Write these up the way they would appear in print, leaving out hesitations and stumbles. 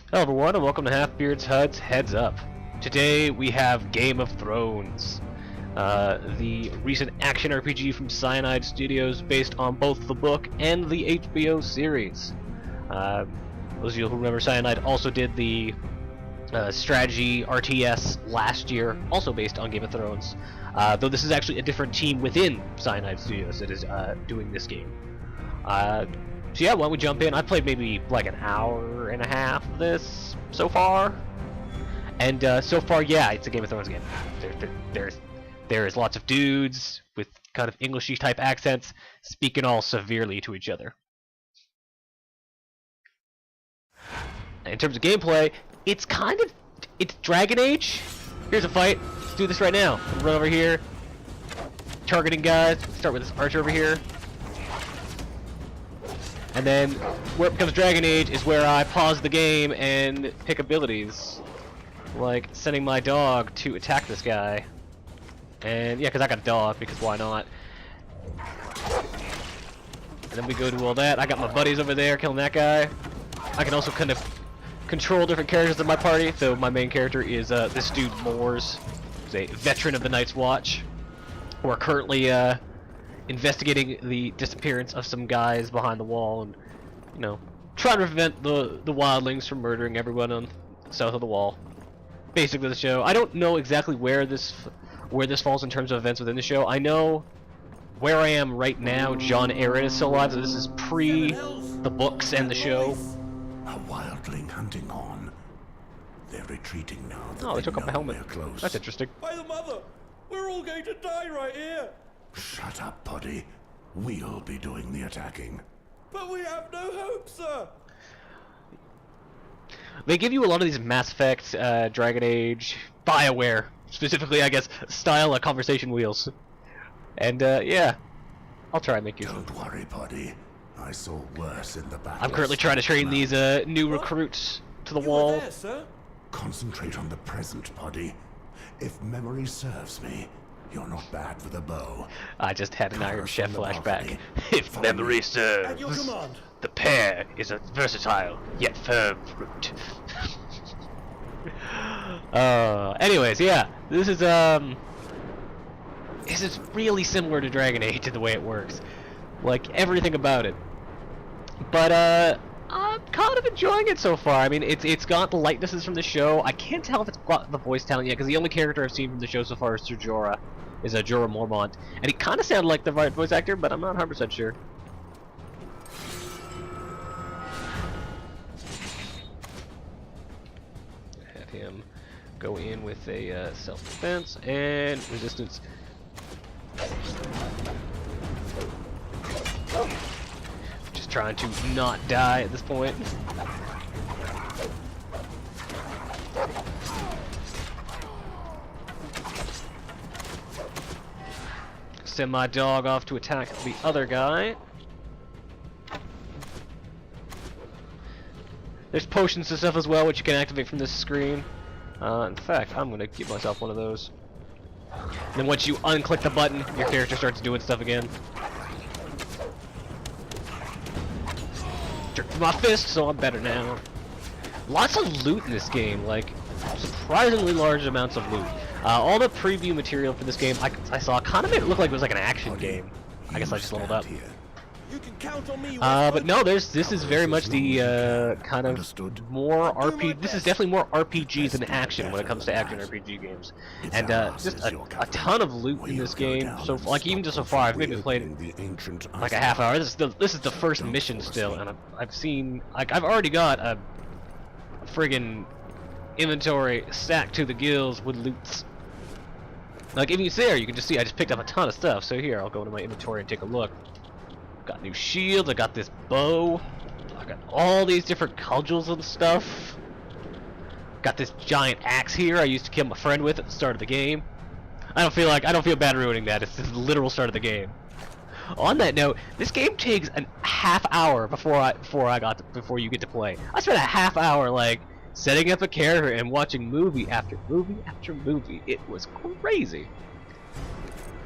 Hello everyone and welcome to Halfbeard's HUD's Heads Up. Today we have Game of Thrones, the recent action RPG from Cyanide Studios based on both the book and the HBO series. Those of you who remember, Cyanide also did the strategy RTS last year, also based on Game of Thrones, though this is actually a different team within Cyanide Studios that is doing this game. So yeah, why don't we jump in? I played maybe like an hour and a half of this so far, and so far, yeah, it's a Game of Thrones game. There's lots of dudes with kind of Englishy type accents speaking all severely to each other. In terms of gameplay, it's Dragon Age. Here's a fight. Let's do this right now. Run over here, targeting guys. Start with this archer over here. And then where it becomes Dragon Age is where I pause the game and pick abilities. Like sending my dog to attack this guy. And yeah, because I got a dog, because why not? And then we go do all that. I got my buddies over there killing that guy. I can also kind of control different characters in my party. So my main character is this dude Moors, who's a veteran of the Night's Watch. We're currently investigating the disappearance of some guys behind the wall, and trying to prevent the wildlings from murdering everyone on south of the wall. Basically, the show. I don't know exactly where this falls in terms of events within the show. I know where I am right now. Jon Arryn is still alive, so this is pre the books and the show. A wildling hunting on. They're retreating now. Oh, they took off the helmet. Close. That's interesting. By the mother! We're all going to die right here! Shut up, Poddy. We'll be doing the attacking. But we have no hope, sir! They give you a lot of these Mass Effect, Dragon Age, BioWare, specifically, I guess, style of conversation wheels. And, yeah. I'll try and make use of them. Don't worry, Poddy. I saw worse in the battle. I'm currently trying to train these new recruits to the You wall. were there, sir? Concentrate on the present, Poddy. If memory serves me, you're not bad with a bow. I just had an Iron Cover Chef from the flashback. balcony. If Follow memory me. At your serves, command. the pear is a versatile yet firm fruit. Anyways, yeah, this is really similar to Dragon Age in the way it works, like everything about it. But I'm kind of enjoying it so far. I mean, it's got the likenesses from the show. I can't tell if it's got the voice talent yet, because the only character I've seen from the show so far is Ser Jorah, Jorah Mormont, and he kind of sounded like the right voice actor, but I'm not 100% sure. Have him go in with a self-defense and resistance. Just trying to not die at this point. Send my dog off to attack the other guy. There's potions and stuff as well, which you can activate from this screen. In fact, I'm gonna give myself one of those. Then once you unclick the button, your character starts doing stuff again. Jerked my fist, so I'm better now. Lots of loot in this game, like surprisingly large amounts of loot. All the preview material for this game I saw kind of made it look like it was like an action game. I guess I just leveled up. Here. You can count on me, But no, this is very much the kind of Understood. more RPG. This is definitely more RPG than action when it comes to action RPG games, and just a ton of loot in this game. So like even just so far, I've maybe played like a half hour. This is the first mission still, and I've seen I've already got a friggin' inventory stacked to the gills with loots. Like if you see there, you can just see I just picked up a ton of stuff. So here, I'll go into my inventory and take a look. Got new shields, I got this bow, I got all these different cudgels and stuff. Got this giant axe here I used to kill my friend with at the start of the game. I don't feel bad ruining that. It's the literal start of the game. On that note, this game takes a half hour before you get to play. I spent a half hour like setting up a character and watching movie after movie after movie. It was crazy.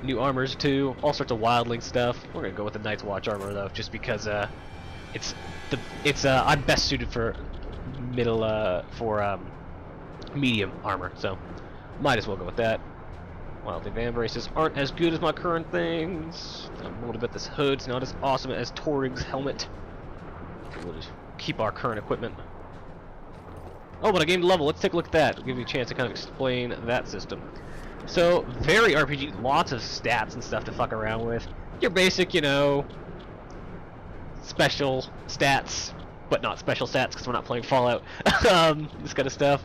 New armors too, all sorts of wildling stuff. We're gonna go with the Night's Watch armor though, just because I'm best suited for medium armor, so might as well go with that. While the van braces aren't as good as my current things, I'm a little bit this hood's not as awesome as Torig's helmet. We'll just keep our current equipment. Oh, but I gained a level. Let's take a look at that. It'll give you a chance to kind of explain that system. So, very RPG, lots of stats and stuff to fuck around with. Your basic, you know, special stats, but not special stats because we're not playing Fallout. This kind of stuff.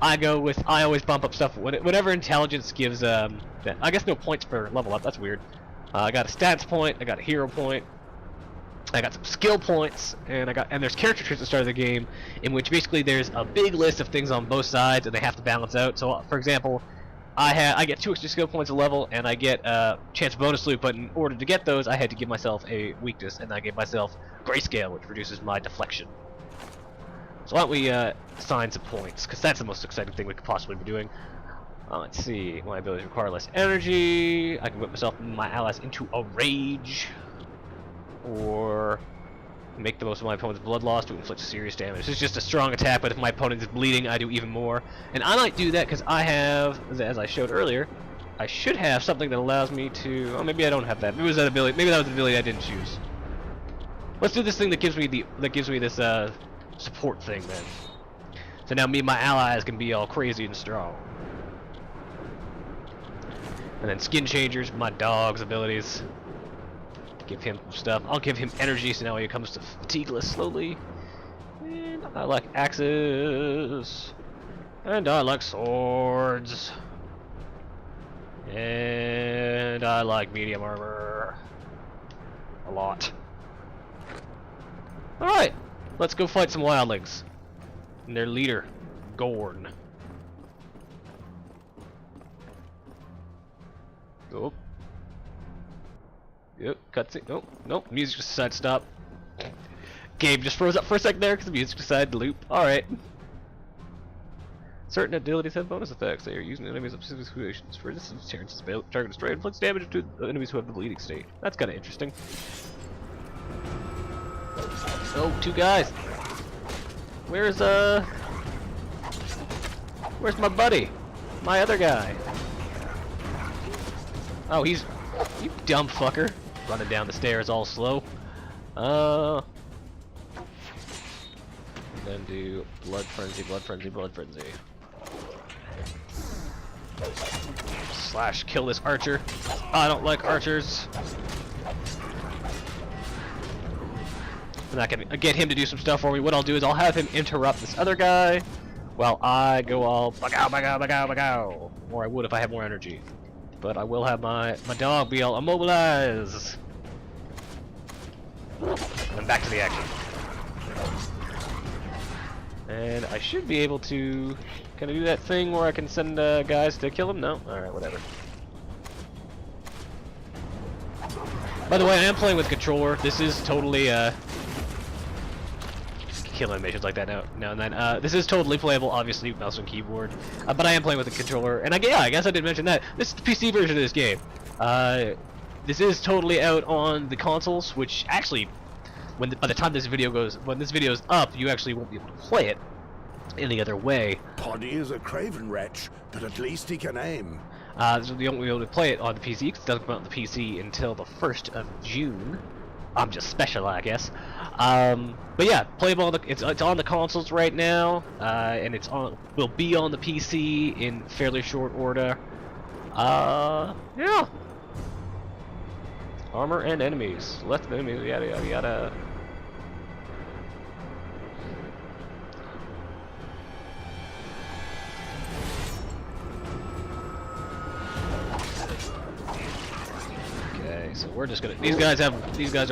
I always bump up stuff whenever intelligence gives, I guess no points per level up. That's weird. I got a stats point, I got a hero point, I got some skill points, and there's character traits at the start of the game, in which basically there's a big list of things on both sides, and they have to balance out. So, for example, I get 2 extra skill points a level, and I get chance bonus loot. But in order to get those, I had to give myself a weakness, and I gave myself grayscale, which reduces my deflection. So why don't we assign some points, because that's the most exciting thing we could possibly be doing. Let's see, my abilities require less energy. I can whip myself and my allies into a rage, or make the most of my opponent's blood loss to inflict serious damage. This is just a strong attack, but if my opponent is bleeding, I do even more. And I might do that because I have, as I showed earlier, I should have something that allows me to. Oh, maybe I don't have that. Maybe it was that ability. Maybe that was the ability I didn't choose. Let's do this thing that gives me this support thing then. So now me and my allies can be all crazy and strong. And then skin changers, my dog's abilities. Give him stuff. I'll give him energy, so now he comes to fatigueless slowly. And I like axes. And I like swords. And I like medium armor. A lot. Alright, let's go fight some wildlings. And their leader, Gorn. Oh. Yep, cutscene. Oh, nope, music just decided to stop. Game just froze up for a second there because the music decided to loop. Alright. Certain abilities have bonus effects. They are using enemies of specific situations. For instance, Terrance's target destroyed inflicts damage to the enemies who have the bleeding state. That's kind of interesting. Oh, 2 guys. Where's my buddy? My other guy. Oh, you dumb fucker. Running down the stairs all slow. Then do blood frenzy, blood frenzy, blood frenzy. Slash kill this archer. I don't like archers. And I can get him to do some stuff for me. What I'll do is I'll have him interrupt this other guy while I go all bagow, bagow, bagow, bagow. Or I would if I had more energy. But I will have my dog be all immobilized. And back to the action. And I should be able to... Can I do that thing where I can send guys to kill him? No? Alright, whatever. By the way, I am playing with a controller. This is totally, kill animations like that now and then. This is totally playable, obviously, mouse and keyboard. But I am playing with a controller. And I guess I didn't mention that. This is the PC version of this game. This is totally out on the consoles, which actually... by the time this video is up, you actually won't be able to play it any other way. Poddy is a craven wretch, but at least he can aim. So you won't be able to play it on the PC because it doesn't come out on the PC until the 1st of June. I'm just special, I guess. But yeah, playable on it's on the consoles right now, and will be on the PC in fairly short order. Yeah. Armor and enemies, left enemies, yada yada yada. So we're just gonna. These guys are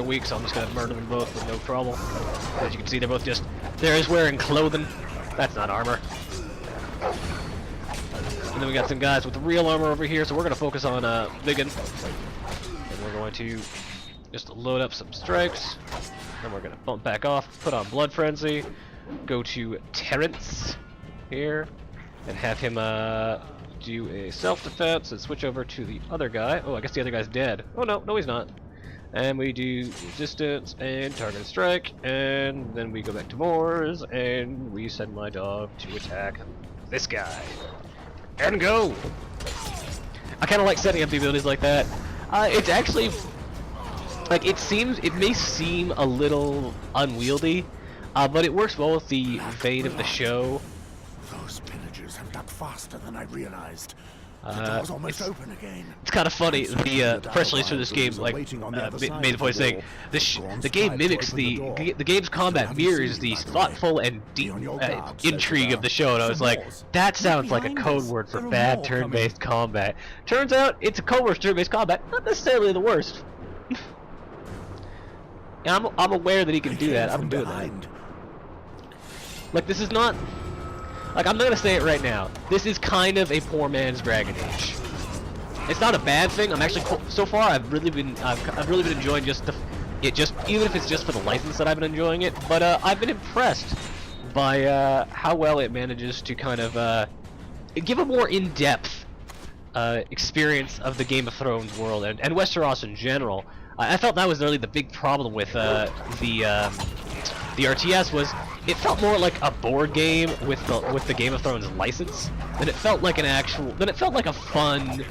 weak, so I'm just gonna murder them both with no trouble. As you can see, they're both they're just wearing clothing. That's not armor. And then we got some guys with the real armor over here, so we're gonna focus on Viggen. And we're going to just load up some strikes. Then we're gonna bump back off, put on Blood Frenzy, go to Terrance here, and have him do a self-defense and switch over to the other guy. Oh, I guess the other guy's dead. Oh no, he's not. And we do distance and target strike, and then we go back to Moors, and we send my dog to attack this guy. And go! I kind of like setting up the abilities like that. It's actually, like, it may seem a little unwieldy, but it works well with the vein of the show. Those pillagers have dug faster than I realized. The door's almost open again. It's kind of funny. The press release for this game made the point saying the game mimics the game's combat mirrors the thoughtful and deep intrigue of the show, and I was like, that sounds like a code word for bad turn-based combat. Turns out it's a code word for turn-based combat, not necessarily the worst. And I'm aware that he can do that. I'm doing that. Like, this is not. Like, I'm not gonna say it right now. This is kind of a poor man's Dragon Age. It's not a bad thing. I'm actually so far I've really been enjoying just even if it's just for the license that I've been enjoying it. But I've been impressed by how well it manages to kind of give a more in-depth experience of the Game of Thrones world and Westeros in general. I felt that was really the big problem with the RTS was it felt more like a board game with the Game of Thrones license than it felt like a fun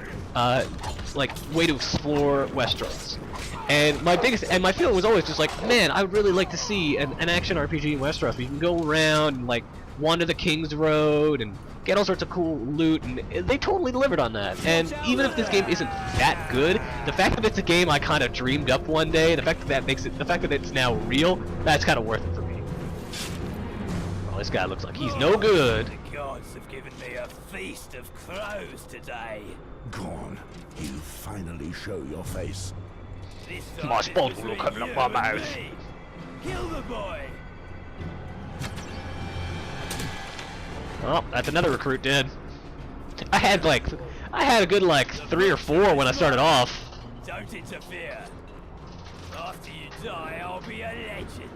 like way to explore Westeros. And my feeling was always just like, man, I would really like to see an action RPG in Westeros where you can go around and like wander the King's Road and get all sorts of cool loot, and they totally delivered on that. And even if this game isn't that good, the fact that it's a game I kind of dreamed up one day, the fact that it's now real, that's kind of worth it for me. Well, this guy looks like he's no good. The gods have given me a feast of crows today. Gorn, you finally show your face. This My time spawn it's will between come up you my and mouth. me. Kill the boy. Oh, that's another recruit dead. I had a good like 3 or 4 when I started off. Don't interfere. After you die, I'll be a legend.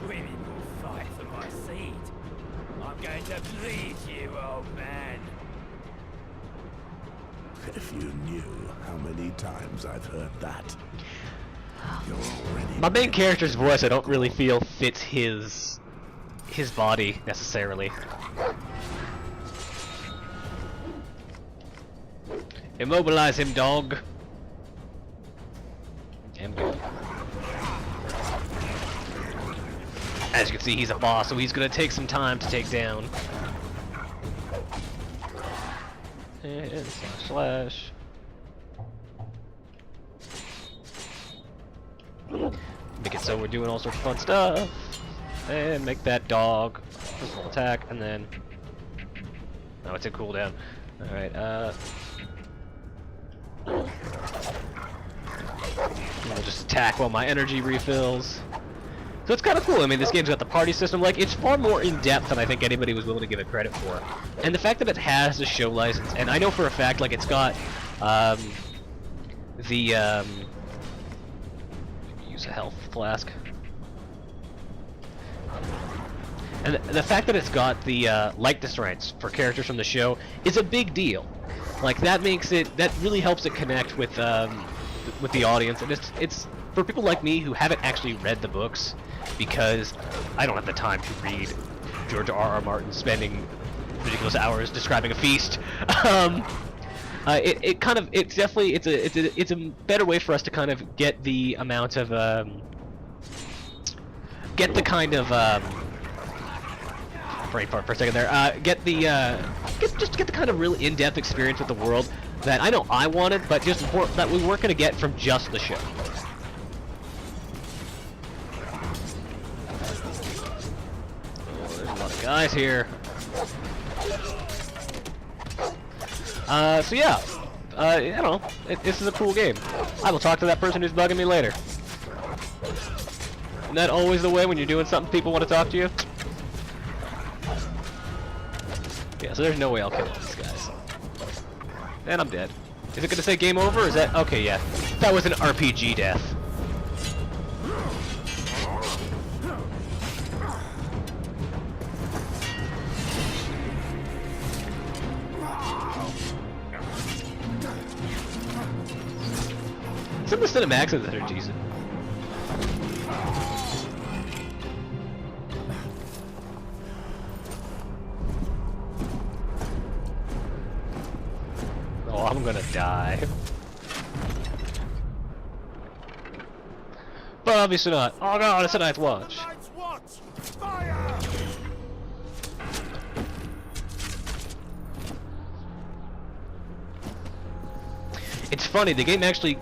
Women will fight for my seed. I'm going to bleed you, old man. If you knew how many times I've heard that. You're already My main character's voice I don't really feel fits his body necessarily. Immobilize him, dog. And go. As you can see, he's a boss, so he's gonna take some time to take down. And slash. Make it so we're doing all sorts of fun stuff. And make that dog personal attack, and then no, it's a cooldown. All right, I'll just attack while my energy refills. So it's kind of cool. I mean, this game's got the party system. Like, it's far more in depth than I think anybody was willing to give it credit for. And the fact that it has a show license, and I know for a fact, like, it's got use a health flask. And the fact that it's got the likeness rights for characters from the show is a big deal. Like, that really helps it connect with the audience, and it's for people like me who haven't actually read the books, because I don't have the time to read George R.R. Martin spending ridiculous hours describing a feast. It's a better way for us to kind of get the amount of brain fart for a second there. Get the kind of really in-depth experience with the world that I know I wanted, but just that we weren't going to get from just the show. Oh, there's a lot of guys here. So yeah, I don't know. This is a cool game. I will talk to that person who's bugging me later. Isn't that always the way when you're doing something people want to talk to you? Yeah, so there's no way I'll kill these guys. And I'm dead. Is it gonna say game over? Is that okay? Yeah, that was an RPG death. Some of the cinematics that are decent. Oh, I'm gonna die. But obviously not. Oh god, it's a Night's Watch. Night's Watch! Fire! It's funny, the game actually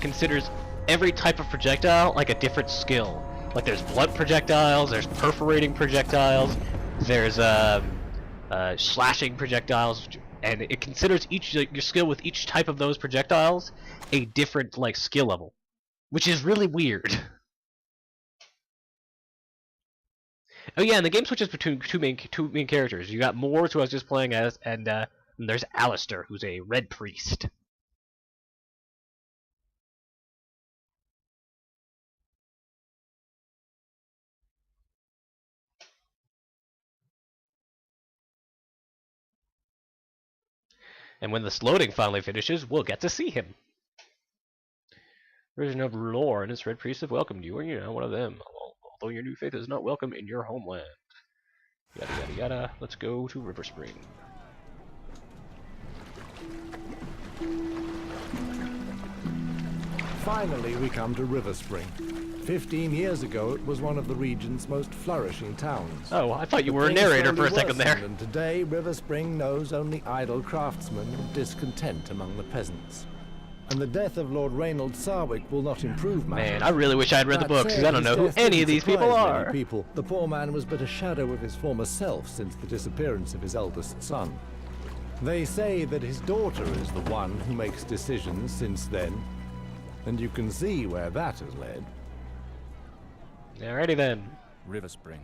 considers every type of projectile like a different skill. Like there's blunt projectiles, there's perforating projectiles, there's slashing projectiles, and it considers each your skill with each type of those projectiles a different like skill level, which is really weird. Oh yeah, and the game switches between two main characters. You got Mors, who I was just playing as, and there's Alistair, who's a red priest. And when this loading finally finishes, we'll get to see him. Version of lore and its red priests have welcomed you, and you're now one of them. Although your new faith is not welcome in your homeland. Yada yada yada. Let's go to River Spring. Finally, we come to River Spring. 15 years ago, it was one of the region's most flourishing towns. Oh, I thought you were a Things narrator for slowly a second there. worsened, and today, River Spring knows only idle craftsmen and discontent among the peasants. And the death of Lord Reynold Sarwick will not improve matters. Man, I really wish I'd read the That books, because said, I don't his know who death any didn't of these people surprise many are. people. The poor man was but a shadow of his former self since the disappearance of his eldest son. They say that his daughter is the one who makes decisions since then, and you can see where that has led. Alrighty then. River Spring.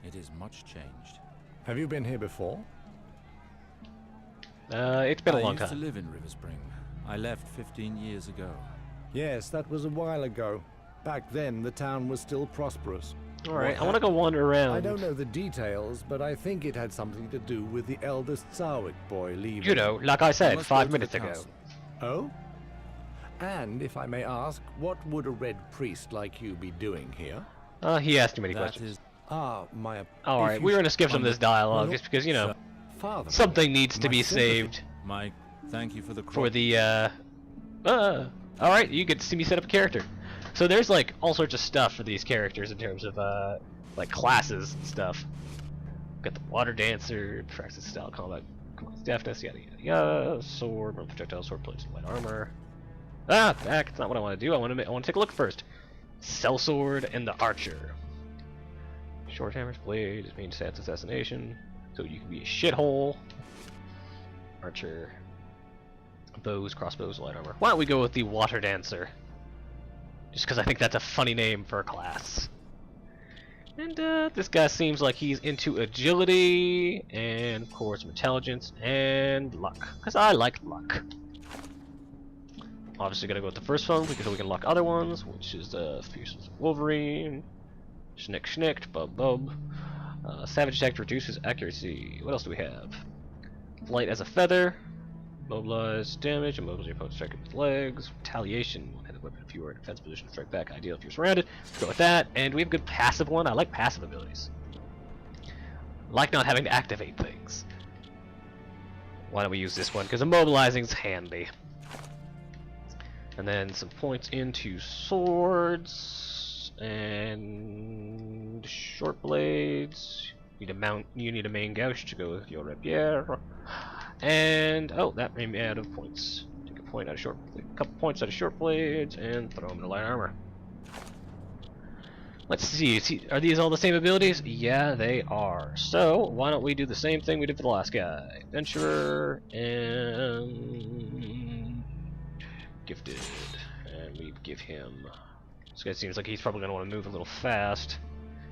It is much changed. Have you been here before? It's been a long I used to time. live in River Spring. I left 15 years ago. Yes, that was a while ago. Back then, the town was still prosperous. Alright, I want to go wander around. I don't know the details, but I think it had something to do with the eldest Sarwick boy leaving. You know, like I said Let's 5 go to the minutes ago. council. Oh? And if I may ask, what would a red priest like you be doing here? He asked too many That questions. is Ah, my... Alright, if we're you gonna skip some of this dialogue, Well, just because, you know, Father, something needs to my be sympathy. saved Mike, thank you for the for the, alright, you get to see me set up a character. So there's, like, all sorts of stuff for these characters in terms of, like, classes and stuff. Got the Water Dancer, practice style combat, deafness, yada yada yada, sword, projectile, sword plates, light armor. Ah, back, it's not what I want to do, I want to take a look first. Sellsword and the Archer. Short hammers, blades, main stats, assassination. So you can be a shithole. Archer. Bows, crossbows, light armor. Why don't we go with the Water Dancer? Just because I think that's a funny name for a class. And this guy seems like he's into agility, and of course intelligence, and luck. Because I like luck. Obviously gotta go with the first one, because we can lock other ones, which is Fierce Wolverine, Schnick Schnicked, Bub Bub. Savage Attack reduces accuracy. What else do we have? Flight as a feather. Mobilize damage. Immobilize your opponent's striking with legs. Retaliation. One-handed weapon if you are in defense position. Strike back. Ideal if you're surrounded. Let's go with that. And we have a good passive one. I like passive abilities. I like not having to activate things. Why don't we use this one? Because immobilizing's handy. And then some points into swords and short blades. You need a main gouge to go with your rapier. And oh, that made me out of points. Take a couple points out of short blades and throw them into light armor. Let's see. Are these all the same abilities? Yeah, they are. So why don't we do the same thing we did for the last guy? Adventurer and gifted, and we give him. This guy seems like he's probably gonna want to move a little fast.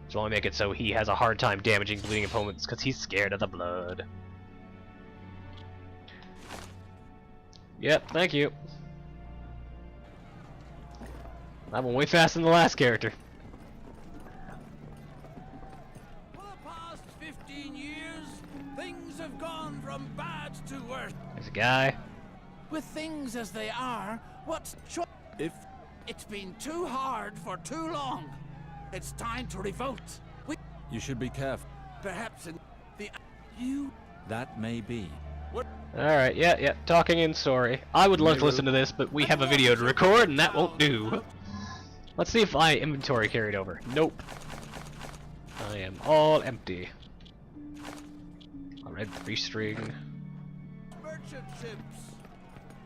So I'll make it so he has a hard time damaging bleeding opponents because he's scared of the blood. Yep, thank you. That went way faster than the last character. For the past 15 years, things have gone from bad to worse. There's a guy. With things as they are, what's If It's been too hard for too long. It's time to revolt. We You should be careful. perhaps in the you That may be. Alright, yeah, talking in story. I would love to listen to this, but we have a video to record, and that won't do. Let's see if I inventory carried over. Nope. I am all empty. A red 3-string. merchant ships.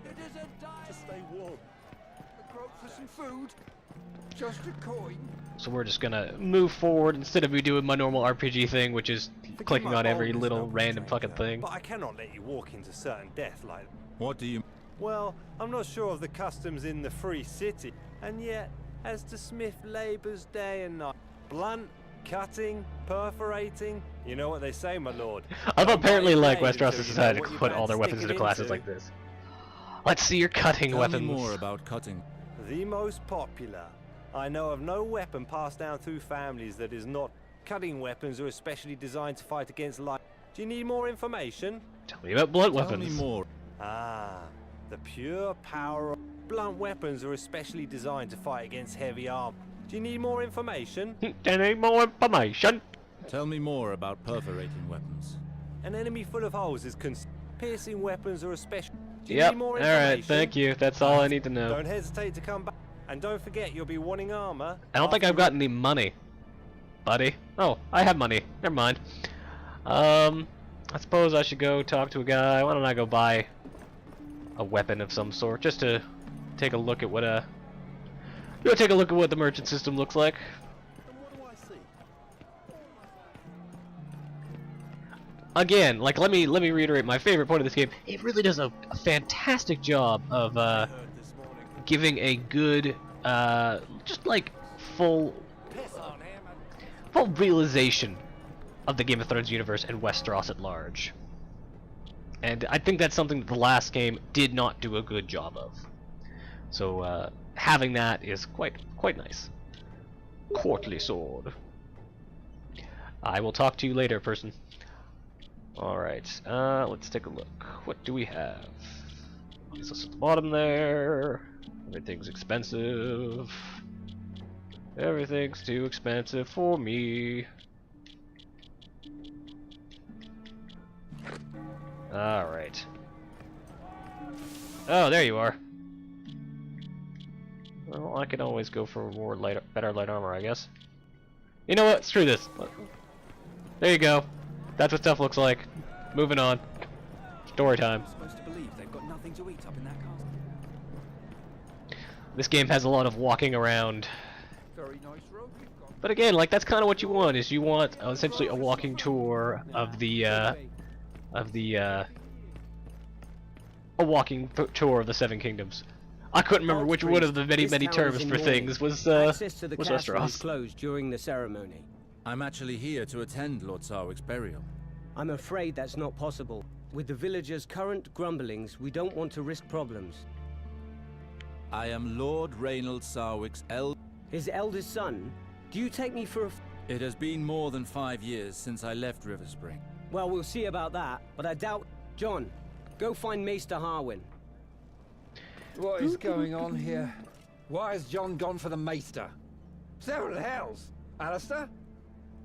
It is a dire. Just stay warm. A groat for some food. Just a coin. So we're just gonna move forward instead of me doing my normal RPG thing, which is clicking on every little random fucking thing. But I cannot let you walk into certain death like... What do you... Well, I'm not sure of the customs in the free city. And yet, as the smith labours day and night, blunt, cutting, perforating, you know what they say, my lord. I've apparently, Don't like, blame Westeros till has you decided know to what put you're all their about weapons stick into it classes into. like this. Let's see your cutting Tell weapons. me more about cutting. The most popular. I know of no weapon passed down through families that is not. Cutting weapons are especially designed to fight against light. Do you need more information? Tell me about blunt Tell weapons. me more. Ah, the pure power of blunt weapons are especially designed to fight against heavy armor. Do you need more information? Any more information? Tell me more about perforating weapons. An enemy full of holes is piercing weapons are especially. Do you Yep. need more Alright, information? thank you. That's all I need to know. Don't hesitate to come back. And don't forget, you'll be wanting armor. I don't think I've got any money, buddy. Oh, I have money. Never mind. I suppose I should go talk to a guy. Why don't I go buy a weapon of some sort, just to take a look at what take a look at what the merchant system looks like. And what do I see? Again, like let me reiterate my favorite point of this game. It really does a fantastic job of Heard this morning. giving a good, just like full Piss on him. full realization of the Game of Thrones universe and Westeros at large. And I think that's something that the last game did not do a good job of. So having that is quite nice. Courtly sword. I will talk to you later, person. Alright, let's take a look. What do we have? Is this at the bottom there? Everything's expensive. Everything's too expensive for me. Alright. Oh, there you are. Well, I can always go for more better light armor, I guess. You know what? Screw this. There you go. That's what stuff looks like. Moving on. Story time. Supposed to believe they've got nothing to eat up in that castle. This game has a lot of walking around. Very nice road you've got. But again, like that's kind of what you want. Is you want essentially a walking tour of the a walking tour of the Seven Kingdoms. I couldn't remember which one of the many terms for things was Access to the was castle is Westeros. closed during the ceremony. I'm actually here to attend Lord Sarwick's burial. I'm afraid that's not possible. With the villagers' current grumblings, we don't want to risk problems. I am Lord Reynald Sarwick's His eldest son? Do you take me for a... It has been more than 5 years since I left Riverspring. Well, we'll see about that, but I doubt... John, go find Maester Harwin. What is going on here? Why has John gone for the Maester? Several hells! Alistair?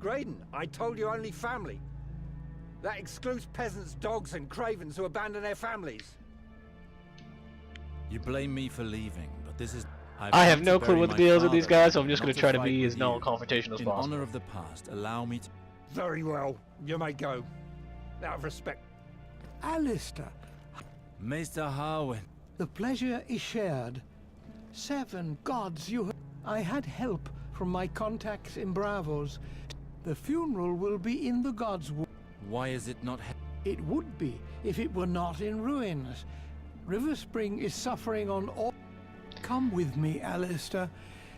Graydon, I told you only family. That excludes peasants, dogs, and cravens who abandon their families. You blame me for leaving, but this is... I have no clue what the deal is with these guys, so I'm just going gonna try to be as non-confrontational as In possible. honor of the past, allow me to... Very well, you may go. Out of respect. Alistair, Maester Harwin. the pleasure is shared. 7 gods, I had help from my contacts in Bravos. The funeral will be in the gods' Why is it not... It would be if it were not in ruins. River Spring is suffering on all... Come with me, Alistair.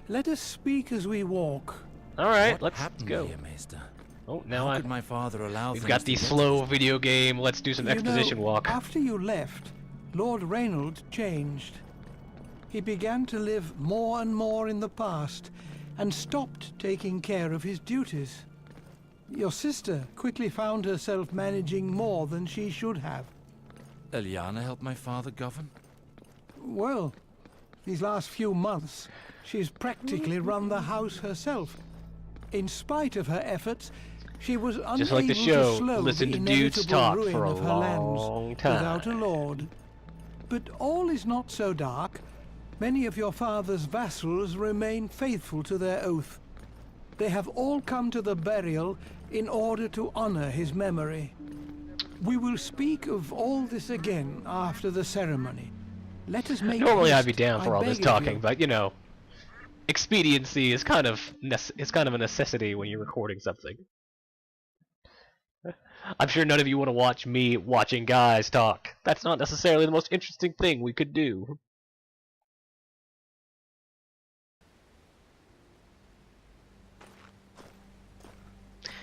Let us speak as we walk. Alright, What let's happened go. here, Maester? Oh, now How could my father allow we've things got to the get slow video game. Let's do some You exposition know, walk. After you left, Lord Reynald changed. He began to live more and more in the past and stopped taking care of his duties. Your sister quickly found herself managing more than she should have. Eliana helped my father govern? Well, These last few months, she's practically run the house herself. In spite of her efforts, she was unable Just like the show, to slow listen the to dudes inevitable talk ruin for a of her lands long time. without a lord. But all is not so dark. Many of your father's vassals remain faithful to their oath. They have all come to the burial in order to honor his memory. We will speak of all this again after the ceremony. Let us make Normally haste, I'd be down for I all this beg of talking, you. but you know, expediency is kind of a necessity when you're recording something. I'm sure none of you want to watch me watching guys talk. That's not necessarily the most interesting thing we could do.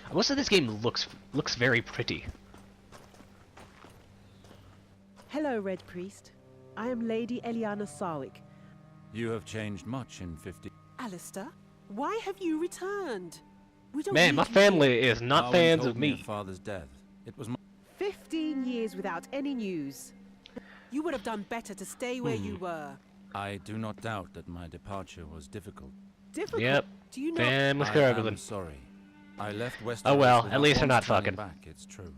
I must say this game looks very pretty. Hello, Red Priest. I am Lady Eliana Sarwick. You have changed much in 50. Alistair, why have you returned? We don't Man, need my you family here. is not Arwen fans told of me me. of father's death. It was my 15 years without any news. You would have done better to stay where you were. I do not doubt that my departure was difficult. Difficult? Yep. Do you know? Family I struggling. am sorry. I left Westeros. Oh well, without at least they're once not turning fucking. Back, it's true.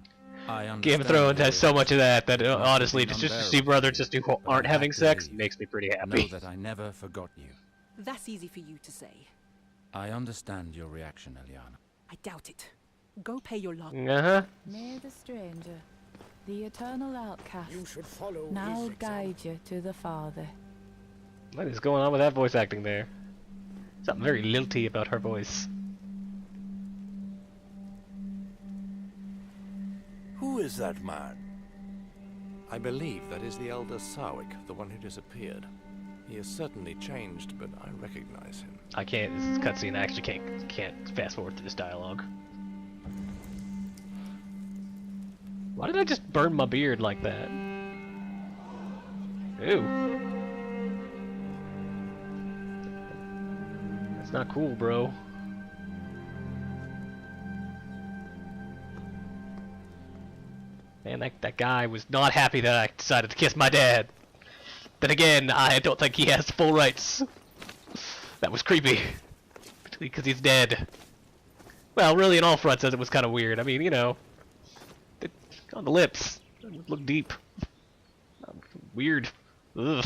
I Game of understand Thrones your has so much of that reaction. It must have honestly, been just to see unbearable brothers to just you, who but aren't I had having to sex leave. makes me pretty Know happy. that I never forgot you. That's easy for you to say. I understand your reaction, Eliana. I doubt it. Go pay your last. Uh-huh. May the stranger, the eternal outcast, You should follow now his guide you to the Father. What is going on with that voice acting there? Something very lilty about her voice. Who is that man? I believe that is the Elder Sarwick, the one who disappeared. He has certainly changed, but I recognize him. I can't. This is cutscene. I actually can't fast forward through this dialogue. Why did I just burn my beard like that? Ew. That's not cool, bro. Man, that guy was not happy that I decided to kiss my dad. Then again, I don't think he has full rights. That was creepy. Because he's dead. Well, really, in all fronts, it was kind of weird. I mean, you know, on the lips, it looked deep. Weird. Ugh.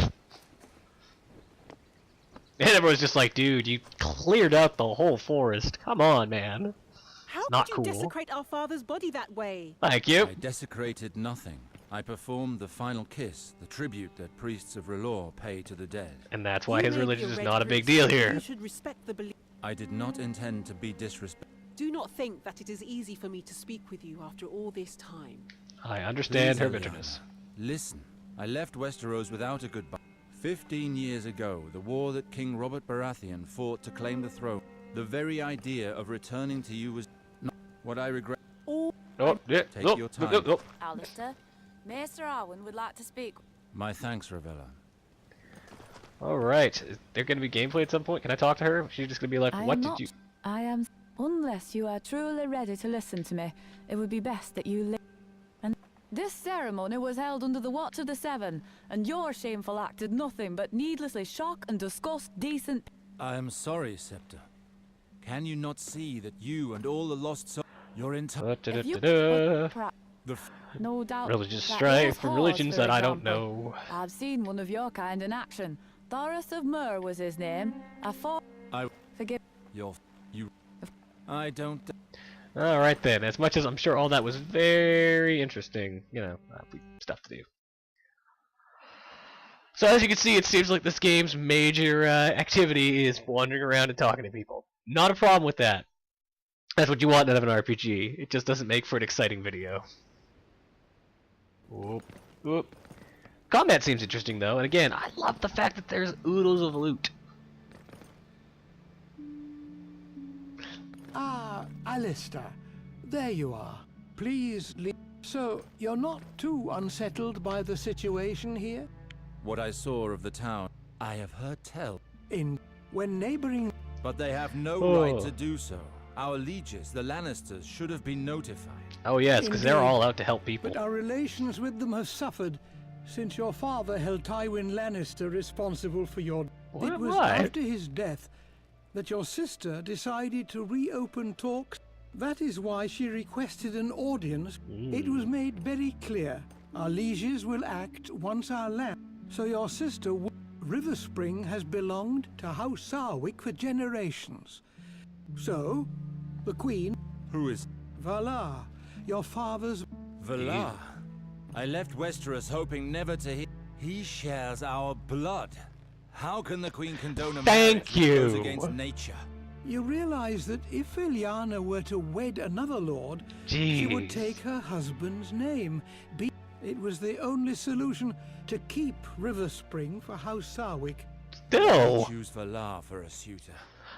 And everyone's just like, dude, you cleared out the whole forest. Come on, man. How Not could you cool. desecrate our father's body that way? Thank you. I desecrated nothing. I performed the final kiss, the tribute that priests of R'hllor pay to the dead. And that's why You his may be religion is Red not a big Priest, deal but here. You should respect the belief. I did not intend to be disrespectful. Do not think that it is easy for me to speak with you after all this time. I understand her Please, bitterness. Eliana, listen, I left Westeros without a goodbye. 15 years ago, the war that King Robert Baratheon fought to claim the throne, the very idea of returning to you was not what I regret. Oh, yeah. Take your time. Alistair, Maester Arwen would like to speak. My thanks, Ravella. Alright. Is there going to be gameplay at some point? Can I talk to her? She's just going to be like, I what am did not. you... I am. Unless you are truly ready to listen to me, it would be best that you listen. And this ceremony was held under the watch of the Seven, and your shameful act did nothing but needlessly shock and disgust decent. I am sorry, Scepter. Can you not see that you and all the lost souls, your entire... If you no doubt Religious that strife yours from has, religions for that I don't example. know. I've seen one of your kind in action. Thoros of Myr was his name. I fought. I... Forgive. You... I don't... Alright then, as much as I'm sure all that was very interesting, you know, stuff to do. So as you can see, it seems like this game's major activity is wandering around and talking to people. Not a problem with that. That's what you want out of an RPG. It just doesn't make for an exciting video. Whoop, whoop. Combat seems interesting though, and again, I love the fact that there's oodles of loot. Ah, Alistair. There you are. Please leave. So, you're not too unsettled by the situation here? What I saw of the town, I have heard tell. When neighboring... But they have no Oh. right to do so. Our lieges, the Lannisters, should have been notified. Oh yes, because they're Indeed. all out to help people. But our relations with them have suffered, Since your father held Tywin Lannister responsible for your... What? It was What? after his death that your sister decided to reopen talks. That is why she requested an audience. It was made very clear. Our lieges will act once our land. So your sister, River Spring, has belonged to House Sarwick for generations. So, the Queen... Who is... Valar, your father's... Valar? I left Westeros hoping never to hear... He shares our blood. How can the Queen condone a marriage that goes against nature? You realize that if Ilyana were to wed another lord, she would Jeez. take her husband's name. It was the only solution to keep River Spring for House Sarwick. Still, Choose Valar for a suitor.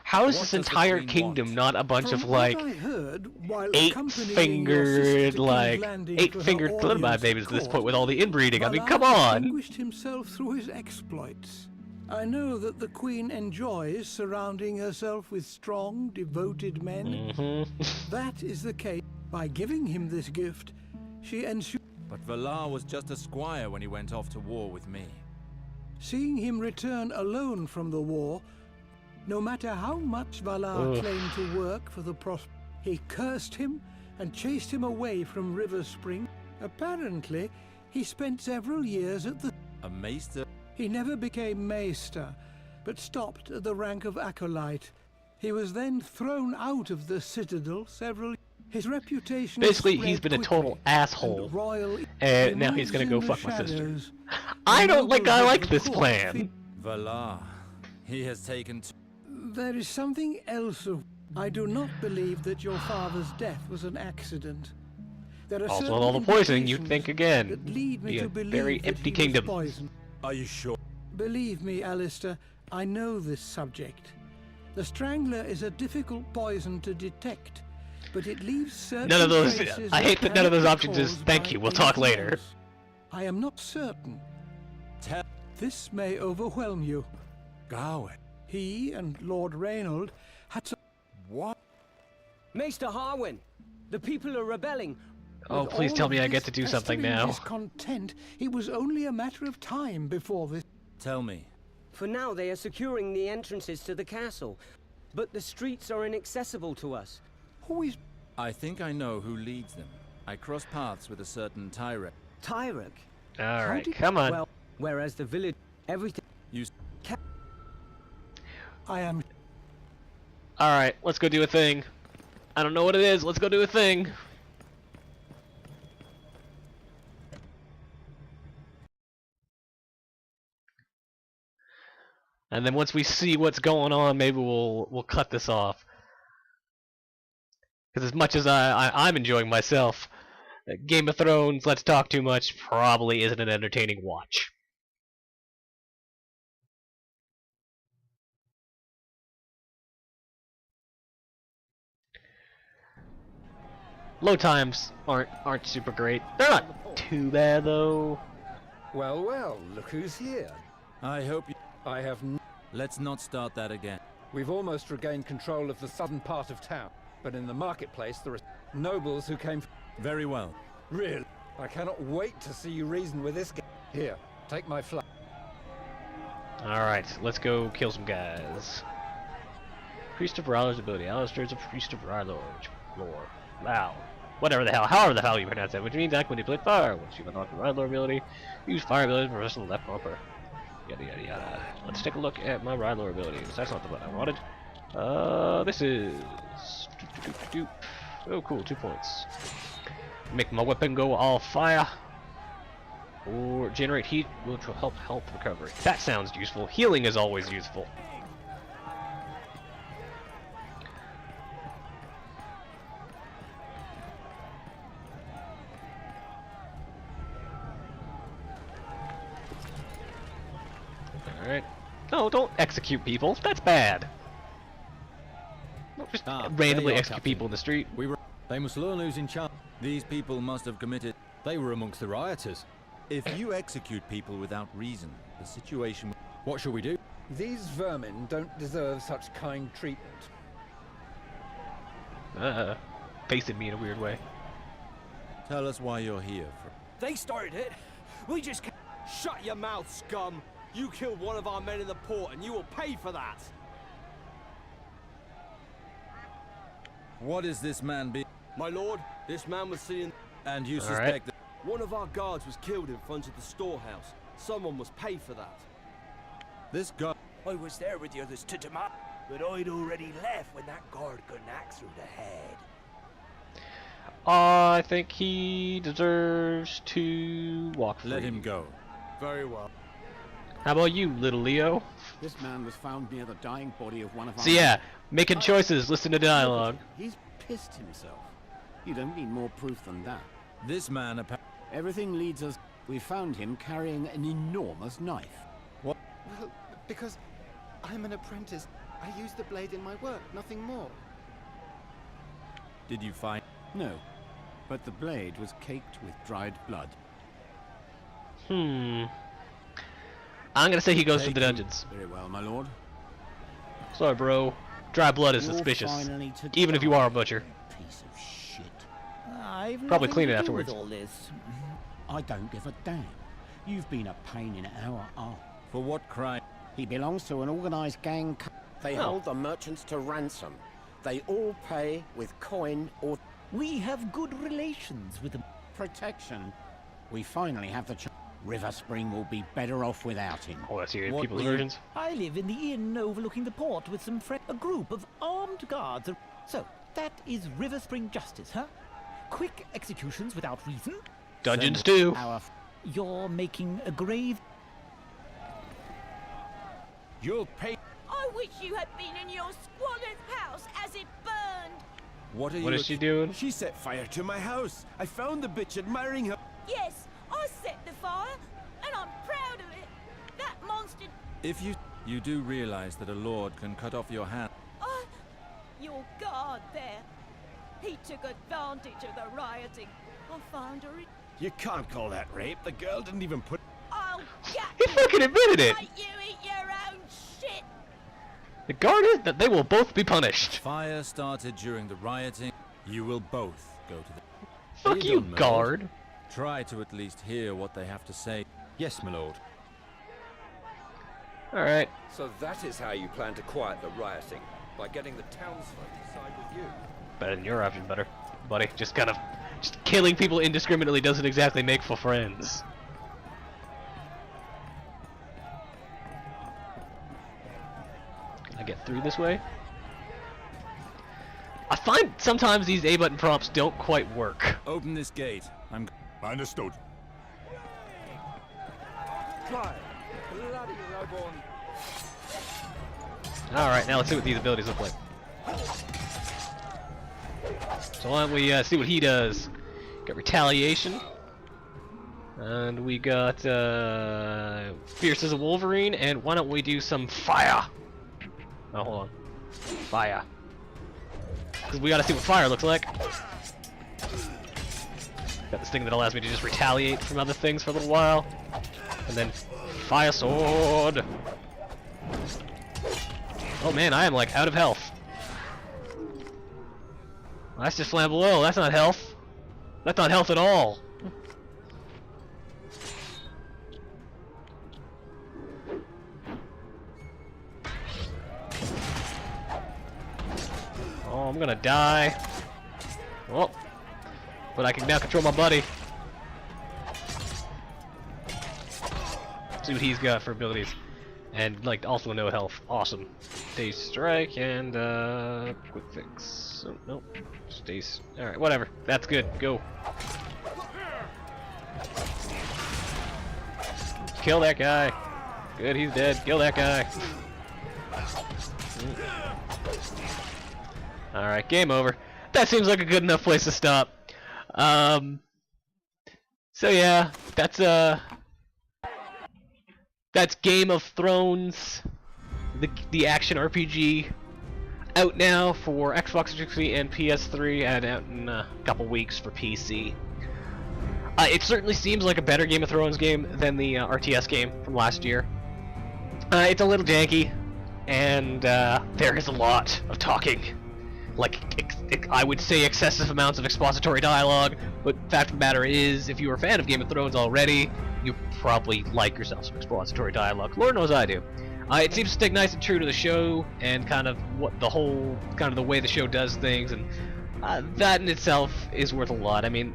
how is What this does the entire Queen kingdom want? not a bunch of From like what I heard, while accompanying your sister eight-fingered, to like King's Landing for her eight-fingered audience Glimmer at babies at this court, point with all the inbreeding? I mean, Valar come on. distinguished himself through his exploits. I know that the Queen enjoys surrounding herself with strong, devoted men. That is the case. By giving him this gift, she ensured... But Valar was just a squire when he went off to war with me. Seeing him return alone from the war, no matter how much Valar claimed to work for the he cursed him and chased him away from River Spring. Apparently, he spent several years at the... A maester? He never became Maester, but stopped at the rank of Acolyte. He was then thrown out of the Citadel several... His reputation Basically, spread he's been a quickly, total asshole, and royal... and now he's gonna go moves in fuck the my sister. shadows. I don't nobles I of like the this court plan. Valar. He has taken... There is something else of... I do not believe that your father's death was an accident. There are Also, certain with all the poisoning, you'd indications think again. that lead me Be to a believe very that empty he was kingdom. poisoned. Are you sure? Believe me, Alistair, I know this subject. The Strangler is a difficult poison to detect, but it leaves certain None of those. traces I hate that none of those cannot options be is caused thank by you. We'll talk anything later. else. I am not certain. This may overwhelm you. Gawain. He and Lord Reynold had some... What? Maester Harwin, the people are rebelling. Oh, With please all tell of me I this get to do something festering now. discontent, it was only a matter of time before this... Tell me. For now, they are securing the entrances to the castle, but the streets are inaccessible to us. Who is... I think I know who leads them. I cross paths with a certain Tyrek. Tyrek? Alright, come on. Well, whereas the village, everything... You... I am... Alright, let's go do a thing. I don't know what it is. Let's go do a thing. And then once we see what's going on, maybe we'll cut this off. Because as much as I'm enjoying myself, Game of Thrones, Let's Talk Too Much probably isn't an entertaining watch. Load times aren't super great. They're not too bad though. Well, well, look who's here. I hope you... I have... Let's not start that again. We've almost regained control of the southern part of town, but in the marketplace there are nobles who came... Very well. Really? I cannot wait to see you reason with this guy. Here, take my flag. Alright, let's go kill some guys. Priest of R'hllor's ability. Alistair is a priest of R'hllor. Wow. Whatever the hell, however the hell you pronounce that, which means I can manipulate fire. Once you've unlocked the R'hllor ability, use fire ability for the left bumper. Yada yada yada. Let's take a look at my R'hllor abilities. That's not the one I wanted. This is... Oh cool, 2 points. Make my weapon go all fire. Or generate heat, which will help health recovery. That sounds useful. Healing is always useful. Alright. No, don't execute people. That's bad. Don't just randomly execute people in the street. They must learn who's in charge. These people must have committed... They were amongst the rioters. If you execute people without reason, the situation... What shall we do? These vermin don't deserve such kind treatment. Facing me in a weird way. Tell us why you're here. They started it. We just... Shut your mouth, scum! You killed one of our men in the port, and you will pay for that! What is this man be? My lord, this man was seen... And you All suspect right. that... One of our guards was killed in front of the storehouse. Someone must pay for that. This guy... I was there with the others to demand, but I'd already left when that guard got an axe through the head. I think he deserves to walk free. Let him go. Very well. How about you, little Leo? This man was found near the dying body of one of our... So yeah, making choices, listen to dialogue. He's pissed himself. You don't need more proof than that. This man... Everything leads us... We found him carrying an enormous knife. What? Well, because I'm an apprentice. I use the blade in my work, nothing more. Did you find... No, but the blade was caked with dried blood. I'm gonna say he goes for the dungeons. Very well, my lord. Sorry, bro. Dry blood is You're suspicious. finally to Even if you are a butcher. Piece of shit. I've Probably nothing clean it to do afterwards. with all this. I don't give a damn. You've been a pain in our arse. For what crime? He belongs to an organized gang. They hold the merchants to ransom. They all pay with coin or... We have good relations with them. Protection. We finally have the chance. River Spring will be better off without him. Oh, that's your What people's will you- versions. I live in the inn overlooking the port with some friends. A group of armed guards. So, that is River Spring justice, huh? Quick executions without reason? Dungeons too. You're making a grave... You'll pay... I wish you had been in your squalid house as it burned. What are you... What is she doing? She set fire to my house. I found the bitch admiring her. Yes, I set the fire, and I'm proud of it. That monster... If you do realize that a lord can cut off your hand... Your guard there. He took advantage of the rioting. I found her... You can't call that rape. The girl didn't even put... I'll get He fucking admitted it! Make you eat your own shit. The guard is that they will both be punished. Fire started during the rioting. You will both go to the... Fuck you, guard. Try to at least hear what they have to say. Yes, my lord. Alright. So that is how you plan to quiet the rioting, by getting the townsfolk to side with you. Better than your option, buddy. Just killing people indiscriminately doesn't exactly make for friends. Can I get through this way? I find sometimes these A button prompts don't quite work. Open this gate. I'm... Understood. Try. Bloody lowborn. Alright, now let's see what these abilities look like. So why don't we see what he does. Got retaliation. And we got fierce as a Wolverine, and why don't we do some fire? Oh, hold on. Fire. Because we gotta see what fire looks like. Got this thing that allows me to just retaliate from other things for a little while. And then fire sword. Oh man, I am like out of health. Well, that's just flammable oil, that's not health. That's not health at all. Oh, I'm gonna die. Oh, but I can now control my buddy. See what he's got for abilities. And, like, also no health. Awesome. Stay strike and, quick fix. Oh, nope. Stays. Alright, whatever. That's good. Go. Kill that guy. Good, he's dead. Kill that guy. Alright, game over. That seems like a good enough place to stop. So yeah, that's Game of Thrones, the action RPG, out now for Xbox 360 and PS3, and out in a couple weeks for PC. It certainly seems like a better Game of Thrones game than the RTS game from last year. It's a little janky, and there is a lot of talking. I would say excessive amounts of expository dialogue, but fact of the matter is, if you were a fan of Game of Thrones already, you probably like yourself some expository dialogue. Lord knows I do. It seems to stick nice and true to the show and kind of what the whole, kind of the way the show does things, and that in itself is worth a lot. I mean,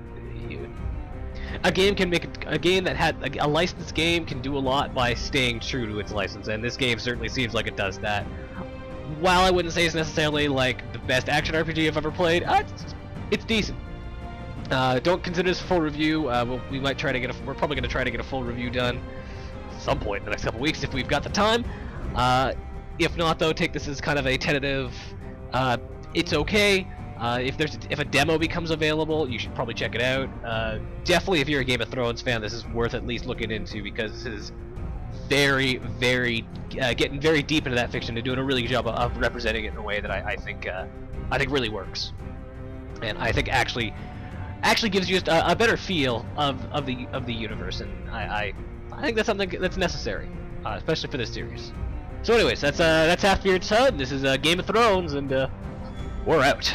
a game can make a game that had a licensed game can do a lot by staying true to its license, and this game certainly seems like it does that. While I wouldn't say it's necessarily like the best action RPG I've ever played, it's decent. Don't consider this a full review. We might try to get we're probably going to try to get a full review done at some point in the next couple weeks if we've got the time. If not, though, take this as kind of a tentative. It's okay. If a demo becomes available, you should probably check it out. Definitely, if you're a Game of Thrones fan, this is worth at least looking into, because this is very, very getting very deep into that fiction and doing a really good job of representing it in a way that I think really works, and I think actually gives you just a better feel of the universe, and I think that's something that's necessary, especially for this series. So, anyways, that's Half Beard's HUD. This is Game of Thrones, and we're out.